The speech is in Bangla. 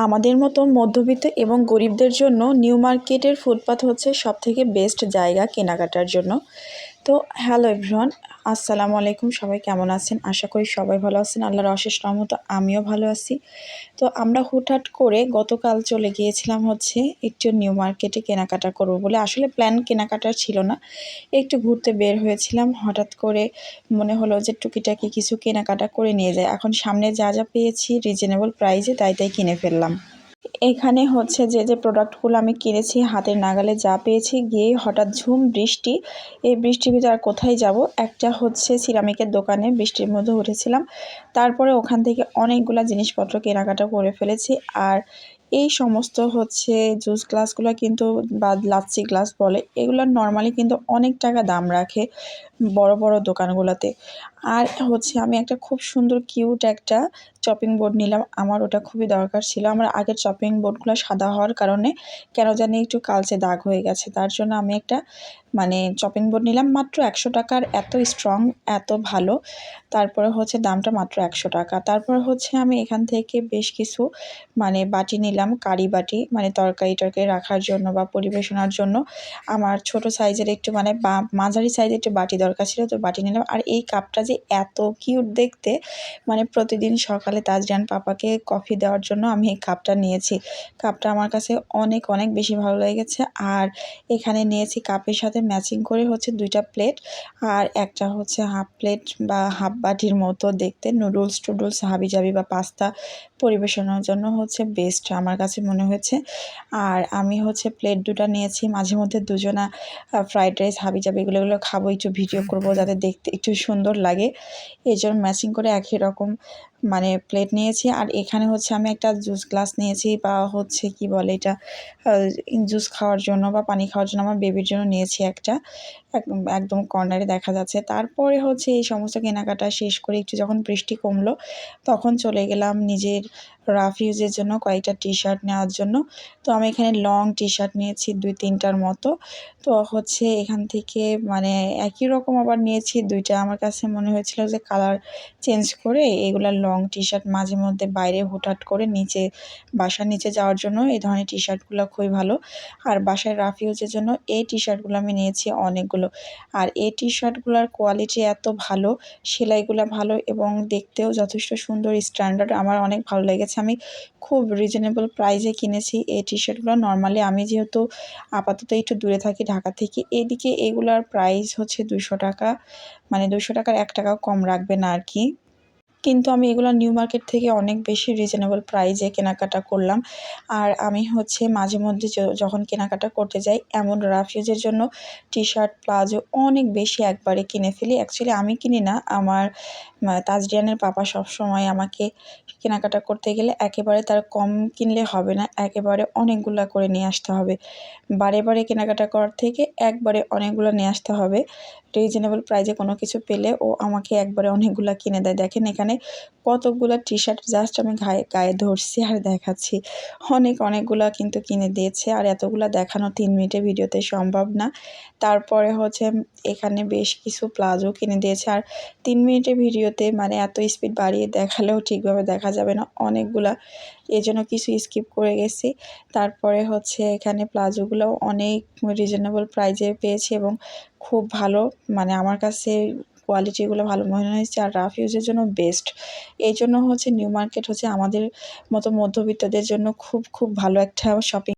আমাদের মতো মধ্যবিত্ত এবং গরিবদের জন্য নিউ মার্কেটের ফুটপাত হচ্ছে সবথেকে বেস্ট জায়গা কেনাকাটার জন্য। তো হ্যালো এভরিওয়ান, আসসালামু আলাইকুম। সবাই কেমন আছেন? আশা করি সবাই ভালো আছেন। আল্লাহর অশেষ রহমত আমিও ভালো আছি। তো আমরা হুটহাট করে গতকাল চলে গিয়েছিলাম হচ্ছে একটু নিউ মার্কেটে কেনাকাটা করব বলে। আসলে প্ল্যান কেনাকাটার ছিল না, একটু ঘুরতে বের হয়েছিলাম। হঠাৎ করে মনে হলো যে টুকিটাকি কিছু কেনাকাটা করে নিয়ে যায়। এখন সামনে যা যা পেয়েছি রিজনেবল প্রাইসে তাই কিনে ফেললাম। এখানে হচ্ছে যে প্রোডাক্টগুলো আমি কিনেছি হাতের নাগালে যা পেয়েছি, গিয়ে হঠাৎ ঝুম বৃষ্টি। এই বৃষ্টির ভিতরে আর কোথায় যাব। একটা হচ্ছে সিরামিকের দোকানে বৃষ্টির মধ্যে উঠেছিলাম, তারপরে ওখান থেকে অনেকগুলা জিনিসপত্র কেনাকাটা করে ফেলেছি। আর এই সমস্ত হচ্ছে জুস গ্লাসগুলো কিন্তু, বা লাচ্ছি গ্লাস বলে, এগুলো নর্মালি কিন্তু অনেক টাকা দাম রাখে বড় বড় দোকানগুলোতে। আর হচ্ছে আমি একটা খুব সুন্দর কিউট একটা চপিং বোর্ড নিলাম। আমার ওটা খুবই দরকার ছিল। আমার আগের চপিং বোর্ডগুলো সাদা হওয়ার কারণে কেন জানি একটু কালচে দাগ হয়ে গেছে। তার জন্য আমি একটা চপিং বোর্ড নিলাম মাত্র 100 টাকার। এত স্ট্রং, এত ভালো। তারপরে হচ্ছে দামটা মাত্র 100 টাকা। তারপর হচ্ছে আমি এখান থেকে বেশ কিছু বাটি নিলাম, কারি বাটি, তরকারি টরকারি রাখার জন্য বা পরিবেশনার জন্য। আমার ছোট সাইজের একটু মাঝারি সাইজের একটু বাটি দরকার ছিল, তো বাটি নিলাম। আর এই কাপটা যে এত কিউট দেখতে, প্রতিদিন সকালে তাজরিয়ান পাপাকে কফি দেওয়ার জন্য আমি এই কাপটা নিয়েছি। কাপটা আমার কাছে অনেক অনেক বেশি ভালো লেগেছে। আর এখানে নিয়েছি কাপের সাথে ম্যাচিং করে হচ্ছে 2টা প্লেট, আর একটা হচ্ছে হাফ প্লেট বা হাফ বাটির মতো দেখতে নুডলস টুডলস হাবিজাবি বা পাস্তা পরিবেশনের জন্য হচ্ছে বেস্ট আমার কাছে মনে হয়েছে। আর আমি হচ্ছে প্লেট 2টা নিয়েছি। মাঝে মধ্যে দুজনা ফ্রাইড রাইস হাবিজাবি এগুলো খাবো, একটু ভিডিও করব যাতে দেখতে একটু সুন্দর লাগে, এই জন্য ম্যাচিং করে একই রকম প্লেট নিয়েছি। আর এখানে হচ্ছে আমি একটা জুস গ্লাস নিয়েছি, বা হচ্ছে কি বলে এটা, জুস খাওয়ার জন্য বা পানি খাওয়ার জন্য আমার বেবির জন্য নিয়েছি একটা, একদম কর্নারে দেখা যাচ্ছে। তারপরে হচ্ছে এই সমস্ত কেনাকাটা শেষ করে একটু যখন বৃষ্টি কমলো, তখন চলে গেলাম নিজের রাফ ইউজের জন্য কয়েকটা টি শার্ট নেওয়ার জন্য। তো আমি এখানে লং টি শার্ট নিয়েছি 2-3টার মতো। তো হচ্ছে এখান থেকে একই রকম আবার নিয়েছি 2টা। আমার কাছে মনে হয়েছিল যে কালার চেঞ্জ করে এগুলা লং টি শার্ট মাঝে মধ্যে বাইরে হুটহাট করে বাসার নিচে যাওয়ার জন্য এই ধরনের টি শার্টগুলো খুবই ভালো। আর বাসায় রাফ ইউজের জন্য এই টি শার্টগুলো আমি নিয়েছি অনেকগুলো। আর এই টি শার্টগুলোর কোয়ালিটি এত ভালো, সেলাইগুলো ভালো এবং দেখতেও যথেষ্ট সুন্দর স্ট্যান্ডার্ড। আমার অনেক ভালো লেগেছে। আমি খুব রিজনেবল প্রাইসে কিনেছি এই টি শার্টগুলো। নর্মালি আমি যেহেতু আপাতত একটু দূরে থাকি ঢাকা থেকে, এদিকে এগুলার প্রাইস হচ্ছে 200 টাকা, 200 টাকার 1 টাকাও কম রাখবে না আর কি। কিন্তু আমি এগুলো নিউ মার্কেট থেকে অনেক বেশি রিজনেবল প্রাইসে কেনাকাটা করলাম। আর আমি হচ্ছে মাঝে মধ্যে যখন কেনাকাটা করতে যাই, এমন রাফ ইউজের জন্য টি শার্ট প্লাজো অনেক বেশি একবারে কিনে ফেলি। অ্যাকচুয়ালি আমি কিনি না, আমার তাজরিয়ানের পাপা সবসময় আমাকে কেনাকাটা করতে গেলে একেবারে তার কম কিনলে হবে না, একেবারে অনেকগুলা করে নিয়ে আসতে হবে। বারে বারে কেনাকাটা করার থেকে একবারে অনেকগুলো নিয়ে আসতে হবে। রিজনেবল প্রাইসে কোনো কিছু পেলে ও আমাকে একবারে অনেকগুলা কিনে দেয়। দেখেন এখানে কতগুলা টি শার্ট জাস্ট আমি গায়ে ধরছি আর দেখাচ্ছি। অনেকগুলা কিন্তু কিনে দিয়েছে। আর এতগুলা দেখানো 3 মিনিটের ভিডিওতে সম্ভব না। তারপরে হচ্ছে এখানে বেশ কিছু প্লাজো কিনে দিয়েছে। আর 3 মিনিটের ভিডিওতে এত স্পিড বাড়িয়ে দেখালেও ঠিকভাবে দেখা যাবে না অনেকগুলা, এজন্য কিছু স্কিপ করে গেছি। তারপরে হচ্ছে এখানে প্লাজোগুলোও অনেক রিজনেবল প্রাইসে পেয়েছি এবং খুব ভালো, আমার কাছে কোয়ালিটিগুলো ভালো মনে হয়েছে। আর রাফ ইউজের জন্য বেস্ট। এই জন্য হচ্ছে নিউ মার্কেট হচ্ছে আমাদের মতো মধ্যবিত্তদের জন্য খুব ভালো একটা শপিং